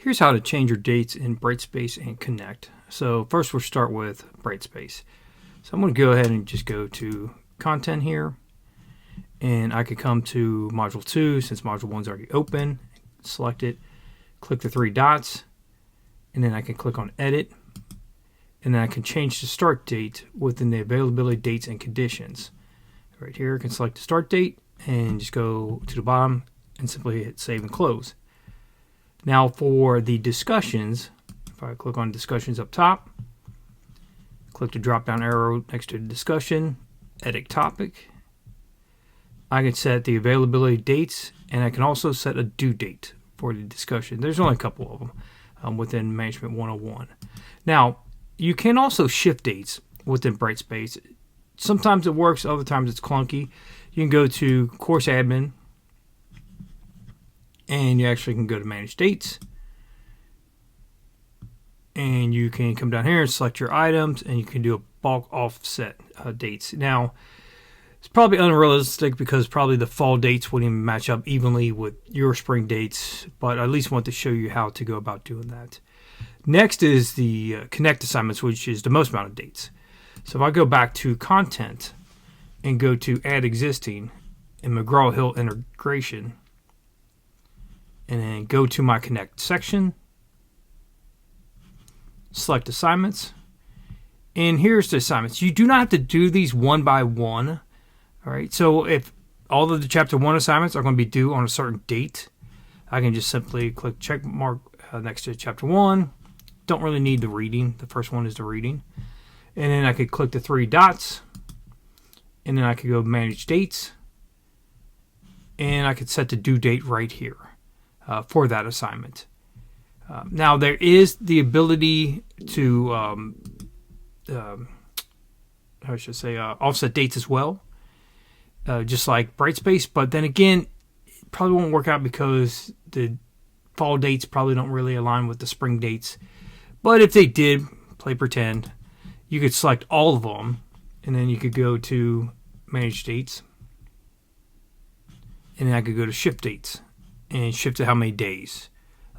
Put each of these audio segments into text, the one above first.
Here's how to change your dates in Brightspace and Connect. So first we'll start with Brightspace. So I'm going to go ahead and just go to Content here. And I could come to Module 2 since Module 1 is already open. Select it, click the three dots, and then I can click on Edit. And then I can change the start date within the availability dates and conditions. Right here I can select the start date and just go to the bottom and simply hit Save and Close. Now for the discussions, if I click on discussions up top, click the drop down arrow next to the discussion, edit topic, I can set the availability dates, and I can also set a due date for the discussion. There's only a couple of them within Management 101. Now you can also shift dates within Brightspace. Sometimes it works, other times it's clunky. You can go to Course Admin, and you actually can go to Manage Dates. And you can come down here and select your items, and you can do a bulk offset dates. Now, it's probably unrealistic because probably the fall dates wouldn't even match up evenly with your spring dates, but I at least want to show you how to go about doing that. Next is the Connect assignments, which is the most amount of dates. So if I go back to Content and go to Add Existing in McGraw-Hill Integration, and then go to my Connect section, select Assignments, and here's the assignments. You do not have to do these one by one. All right, so if all of the Chapter 1 assignments are going to be due on a certain date, I can just simply click check mark next to Chapter 1. Don't really need the reading. The first one is the reading. And then I could click the three dots, and then I could go Manage Dates, and I could set the due date right here for that assignment. Now there is the ability to offset dates as well, just like Brightspace, but then again it probably won't work out because the fall dates probably don't really align with the spring dates. But if they did, play pretend, you could select all of them, and then you could go to Manage Dates, and then I could go to Shift Dates and shift to how many days.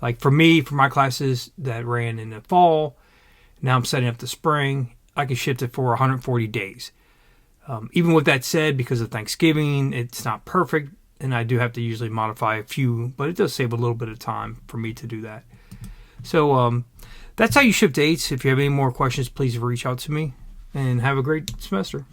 Like for me, for my classes that ran in the fall, now I'm setting up the spring, I can shift it for 140 days. Even with that said, because of Thanksgiving, it's not perfect, and I do have to usually modify a few, but it does save a little bit of time for me to do that. So that's how you shift dates. If you have any more questions, please reach out to me, and have a great semester.